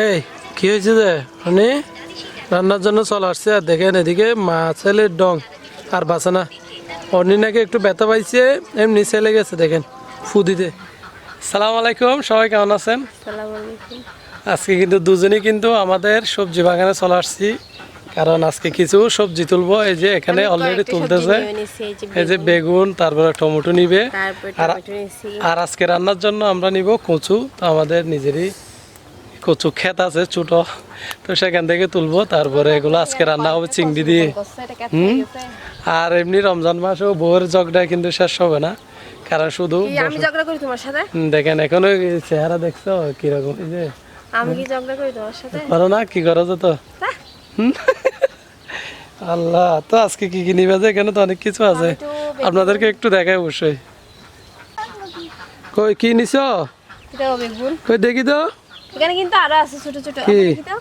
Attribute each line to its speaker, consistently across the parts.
Speaker 1: এই কি হয়েছে যে উনি রান্নার জন্য চলে আসছে আর দেখেন এদিকে মা ছেলের ডং আর বাঁচে না। অর্নি নাকি একটু ব্যথা পাইছে, এমনি ছেলে গেছে দেখেন ফু দিতে। সালাম আলাইকুম, সবাই কেমন আছেন?
Speaker 2: আসসালামু আলাইকুম।
Speaker 1: আজকে কিন্তু দুজনেই কিন্তু আমাদের সবজি বাগানে চলে আসছি, কারণ আজকে কিছু সবজি তুলবো। এই যে এখানে
Speaker 2: আমি
Speaker 1: অলরেডি
Speaker 2: কয়েকটা
Speaker 1: তুলতেছে,
Speaker 2: সবজি নিয়ে নিছি,
Speaker 1: এই যে বেগুন, তারপরে টমেটো নিবে।
Speaker 2: তারপর
Speaker 1: আর
Speaker 2: টমেটো নিছি।
Speaker 1: আর আজকে রান্নার জন্য আমরা নিব কচু। তো আমাদের নিজেরই কচু ক্ষেত আছে ছোট, তো সেখান থেকে তুলবো। তারপরে এগুলো আজকে রান্না হবে চিংড়ি দিয়ে। আর এমনি রমজান মাসেও বউয়ের ঝগড়া কিন্তু শেষ হবে না, কারণ শুধু
Speaker 2: আমি ঝগড়া করি তোমার সাথে?
Speaker 1: দেখেন এখনো চেহারা দেখছো কিরকম। এই যে
Speaker 2: আমি কি ঝগড়া করি তোমার সাথে?
Speaker 1: পারো না, কি করো তো আল্লাহ। তো আজকে কি কি নিবে যে, এখানে তো অনেক কিছু আছে, আপনাদেরকে একটু দেখাই অবশ্যই। কই কি নিছো?
Speaker 2: এটা বেগুন।
Speaker 1: কই দেখি তো।
Speaker 2: এখানে কিন্তু আরো আছে ছোট ছোট।
Speaker 1: কি?
Speaker 2: দেখি তো।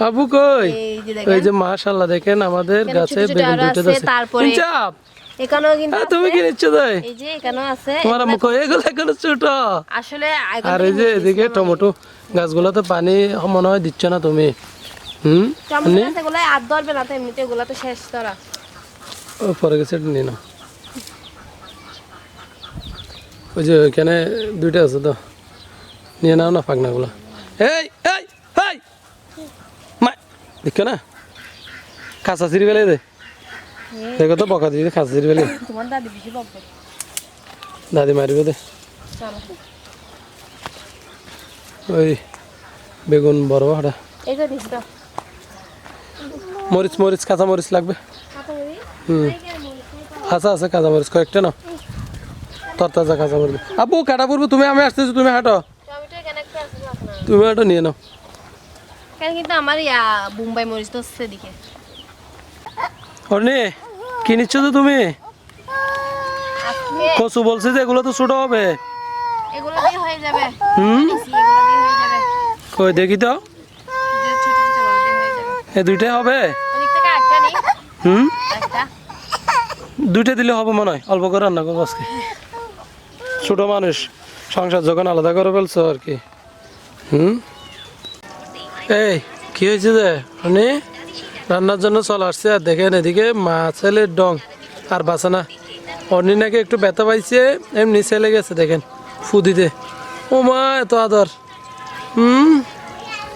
Speaker 1: আবু কই?
Speaker 2: এই যে
Speaker 1: ওই
Speaker 2: দেখেন।
Speaker 1: যে মাশাআল্লাহ, দেখেন আমাদের
Speaker 2: এখানে
Speaker 1: গাছে
Speaker 2: ছোট ছোট
Speaker 1: বেগুন
Speaker 2: আরো
Speaker 1: দুইটা
Speaker 2: আছে,
Speaker 1: আছে।
Speaker 2: তারপরে
Speaker 1: চাপ
Speaker 2: এখানেও কিন্তু
Speaker 1: তুমি
Speaker 2: আছে।
Speaker 1: কি নিচ্ছ তাই?
Speaker 2: এই যে এখানেও আছে।
Speaker 1: তোমার আম্মু কই? এগুলো এখনো ছোট।
Speaker 2: আসলে
Speaker 1: আর এই যে এদিকে টমেটো গাছগুলোতে পানি মনে হয় দিচ্ছ না তুমি।
Speaker 2: টমেটো গাছ এগুলো আর ধরবে না তো, এমনিতে এগুলো তো শেষ তোরা।
Speaker 1: ও পরে গেছে, এটা নিয়ে নাও। ওই যে ওইখানে দুইটা আছে তো, নিয়ে নাও না ফাঁকনাগুলো। এই এই এই মা দেখো না, কাঁচা চিড়ি বেলে দে। দেখো তো বকা দিয়ে কাঁচা চিড়ি বেলে।
Speaker 2: তোমার দাদি বেশি বকবে।
Speaker 1: দাদি মারিবে দে।
Speaker 2: চলো।
Speaker 1: ওই বেগুন বড় হাটা।
Speaker 2: এই যে দিস তো।
Speaker 1: মরিচ মরিচ কাঁচা মরিচ লাগবে।
Speaker 2: কত করি?
Speaker 1: আচ্ছা আছে কাঁচা মরিচ কয়েকটা না, তরতাজা কাঁচা মরিচ। আব্বু কাটা পড়বো, তুমি আমি আসতেছি, তুমি হাঁটো।
Speaker 2: টমেটো এখানে একটা আছে না?
Speaker 1: তুমি হাঁটো, নিয়ে নাও।
Speaker 2: কেন কিন্তু আমার বোম্বাই মরিচ তো সেদিকে।
Speaker 1: অর্নি কি নিচ্ছ তো তুমি?
Speaker 2: আজকে
Speaker 1: কচু বলছে যে এগুলো তো ছোট হবে।
Speaker 2: এগুলো দিয়ে হয়ে যাবে।
Speaker 1: হুম
Speaker 2: নিছি, এগুলো দিয়ে হয়ে যাবে।
Speaker 1: কই দেখি তো,
Speaker 2: যে ছোট ছোট গুলো দিয়ে হয়ে যাবে।
Speaker 1: এই দুইটাই হবে।
Speaker 2: ওদিক থেকে একটা নি।
Speaker 1: হুম
Speaker 2: একটা।
Speaker 1: দুইটা দিলে হবে মনে হয়, অল্প করে রান্না করবো আজকে। ছোট মানুষ, সংসার যখন আলাদা করে ফেলছো আর কি। এই কি হয়েছে যে উনি রান্নার জন্য চলে আসছে আর দেখেন এদিকে মা ছেলের ডং আর বাঁচে না। অর্নি নাকি একটু ব্যথা পাইছে, এমনি ছেলে গেছে দেখেন ফু দিতে। ও মা এত আদর।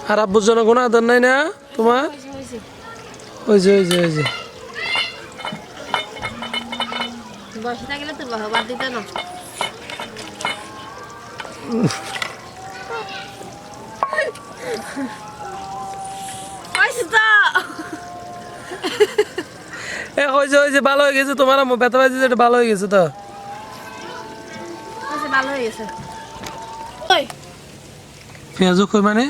Speaker 1: আর আব্বুর জন্য কোনো আদর নাই না তোমার? ওই যে ওই যে ওই যে
Speaker 2: বসে থাকলে তো বাদ দিতে না।
Speaker 1: ওই যে ভালো হয়ে গেছে তোমার আম্মু ব্যথা পাইছে, এটা ভালো হয়ে গেছে তো।
Speaker 2: ভালো হয়ে গেছে।
Speaker 1: পেঁয়াজও কই মানে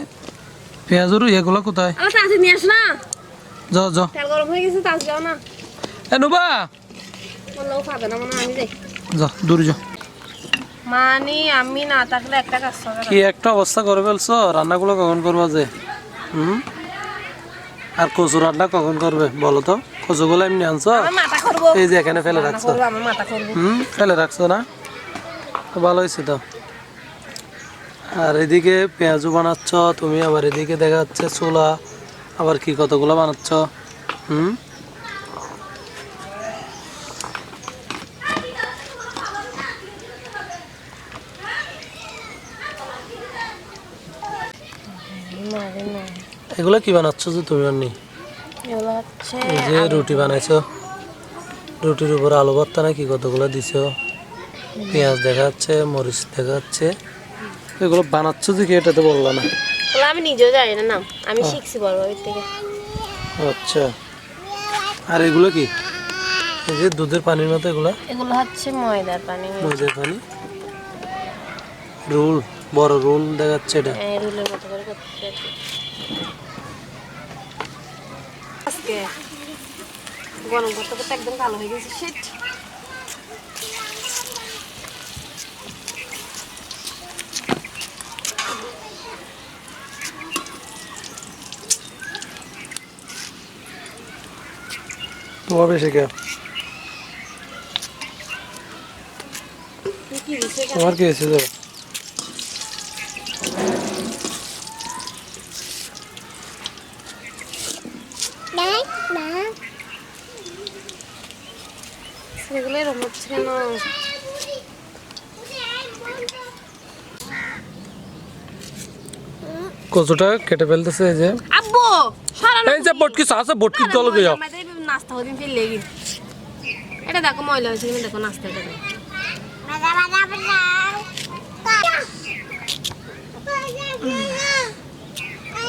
Speaker 1: পেঁয়াজের এগুলো কোথায়?
Speaker 2: আমার তাজি নিয়ে আস না।
Speaker 1: যাও যাও।
Speaker 2: তেল গরম হয়ে গেছে, তাজ যাও না।
Speaker 1: এ নুবা
Speaker 2: বললেও খাবে না মনে হয়, আমি যাই।
Speaker 1: যাও দূরে যাও।
Speaker 2: মানে আমি না থাকলে একটা কাজ হবে
Speaker 1: কি একটা অবস্থা করে ফেলছো, রান্নাগুলো কখন করবো যে? আর কচু রান্না কখন করবে বলো তো? কচুগুলো এমনি আনছো,
Speaker 2: আমি মাথা করবো।
Speaker 1: এই যে এখানে ফেলে রাখছো।
Speaker 2: আমি মাথা করবো।
Speaker 1: ফেলে রাখছো না, তো ভালো হয়েছে তো। আর এদিকে পেঁয়াজু বানাচ্ছ তুমি, আবার এদিকে দেখা যাচ্ছে ছোলা, আবার কি কতগুলো বানাচ্ছ। এগুলো কি বানাচ্ছ যে তুমি? অন্য
Speaker 2: এগুলো হচ্ছে
Speaker 1: এই যে রুটি বানাইছো, রুটির উপর আলু ভর্তা নাকি কতগুলো দিছো, পেঁয়াজ দেখা যাচ্ছে, মরিচ দেখা যাচ্ছে। এগুলো বানাচ্ছ যে কি, এটা তো বললো না।
Speaker 2: আমি নিজেও জানি না নাম, আমি শিখছি বড় ভাইয়ের থেকে।
Speaker 1: আচ্ছা, আর এগুলো কি? এই যে দুধের পানির মতো এগুলো?
Speaker 2: এগুলো হচ্ছে ময়দার পানি।
Speaker 1: ময়দার পানি। রোল, বড় রোল দেখা যাচ্ছে এটা।
Speaker 2: রোলের মতো করে করতে। আজকে গরম করতে করতে একদম কালো হয়ে গেছে। শিট।
Speaker 1: তোমার বেশি কে? তোমার কি হয়েছে?
Speaker 2: সেগুলো এরকম হচ্ছে কেন?
Speaker 1: কচুটা কেটে ফেলতেছে এই যে
Speaker 2: আব্বু সরানো
Speaker 1: এই যে বটকি আছে বটকি দল গিয়া
Speaker 2: নাস্তা হদিন ফেললে গিয়ে এটা দেখো ময়লা হয়েছে কিন্তু দেখো নাস্তা এটা দেখো।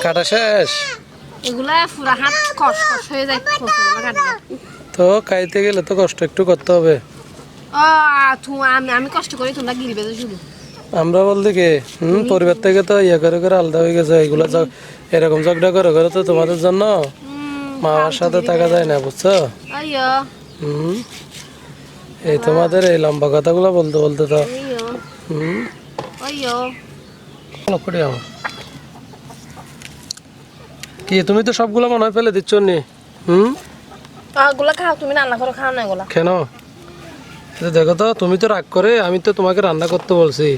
Speaker 1: কাটা শেষ
Speaker 2: এগুলা পুরা হাত কষ কষ হয়ে যায় কচুগুলো কাটলে।
Speaker 1: তো খাইতে গেলে তো কষ্ট একটু করতে হবে।
Speaker 2: ও আমি কষ্ট করি তোমরা গিলবে তো শুধু।
Speaker 1: আমরা বলতে কি পরিবার থেকে তো ইয়ে করে করে আলাদা হয়ে গেছে এগুলা এরকম ঝগড়া করে করে তো তোমাদের জন্য মা বাবার সাথে থাকা যায় না বুঝছো।
Speaker 2: আইয়ো
Speaker 1: হুম এই তোমাদের এই লম্বা কথাগুলো বলতে বলতে তো
Speaker 2: আইয়ো
Speaker 1: হুম
Speaker 2: আইয়ো
Speaker 1: ভালো করে আমার কি তুমি তো সবগুলো মনে হয় ফেলে দিচ্ছ নি।
Speaker 2: ওগুলা খাও তুমি রান্না করে খাও না এগুলা।
Speaker 1: কেন এই দেখো তো তুমি তো রাগ করে আমি তো তোমাকে রান্না করতে বলছি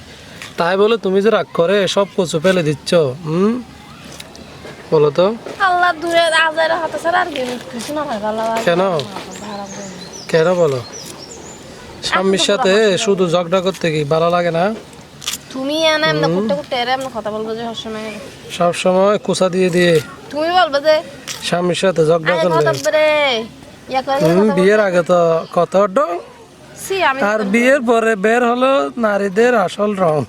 Speaker 1: তাই বলে তুমি যে রাগ করে সব কচু ফেলে দিচ্ছ বলো তো
Speaker 2: আল্লাহ দূরে আজার হাতে ছাড়া আর কিছু না ভাই ভালো
Speaker 1: কেন কেন বলো স্বামীর সাথে শুধু ঝগড়া করতে কি ভালো লাগে না।
Speaker 2: তুমি এনে এমন কুটে কুটে এর এমন কথা বলবো যে সবসময়
Speaker 1: সব সময় কুচা দিয়ে দিয়ে
Speaker 2: তুমি বলবো যে
Speaker 1: স্বামীর সাথে ঝগড়া
Speaker 2: আগে
Speaker 1: করলে
Speaker 2: কথা বলে ইয়া করে
Speaker 1: বিয়ের আগে তো কত ডং
Speaker 2: সি আমি
Speaker 1: আর বিয়ের পরে বের হলো নারীদের আসল রং।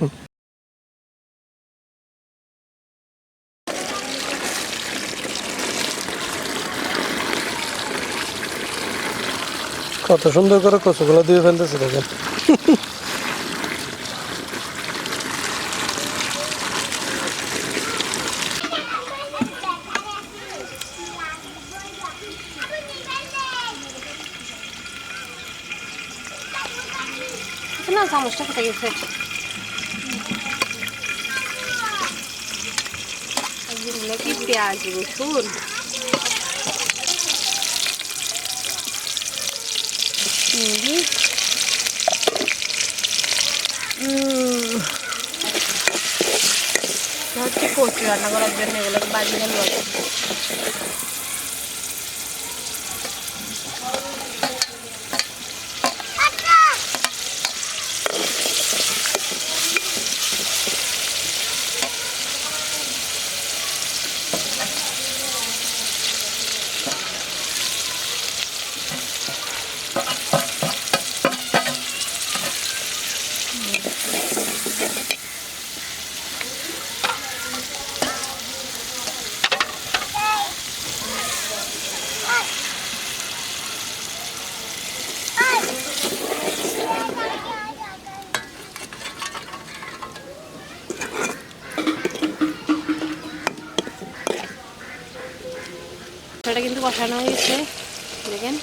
Speaker 1: কত সুন্দর করে কচুগুলো দিয়ে ফেলতেছে দেখেন।
Speaker 2: না চামচটা কেটে গেছে এগুলো কি পেঁয়াজ রসুন চিংড়ি হচ্ছে কচু রান্না করার জন্য এগুলোকে বাজি গেল এটা কিন্তু কষানো হয়ে গেছে দেখেন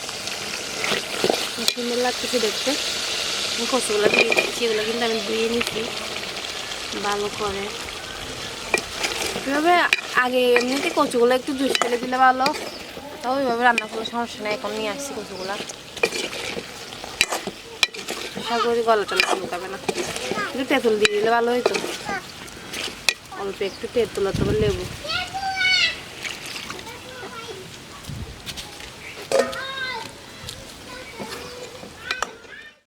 Speaker 2: খুব সুন্দর লাগতেছে দেখতে কচুগুলো দিয়ে দিচ্ছি এগুলো কিন্তু আমি ধুয়ে নিচ্ছি ভালো করে এভাবে আগে এমনিতে কচুগুলো একটু জুস ফেলে দিলে ভালো তাও ওইভাবে রান্না করলে সমস্যা নেই এখন নিয়ে আসছি কচুগুলা আশা করি গলাটা চুলকাবে না একটু তেঁতুল দিয়ে দিলে ভালো হইতো অল্প একটু তেঁতুল অথবা লেবু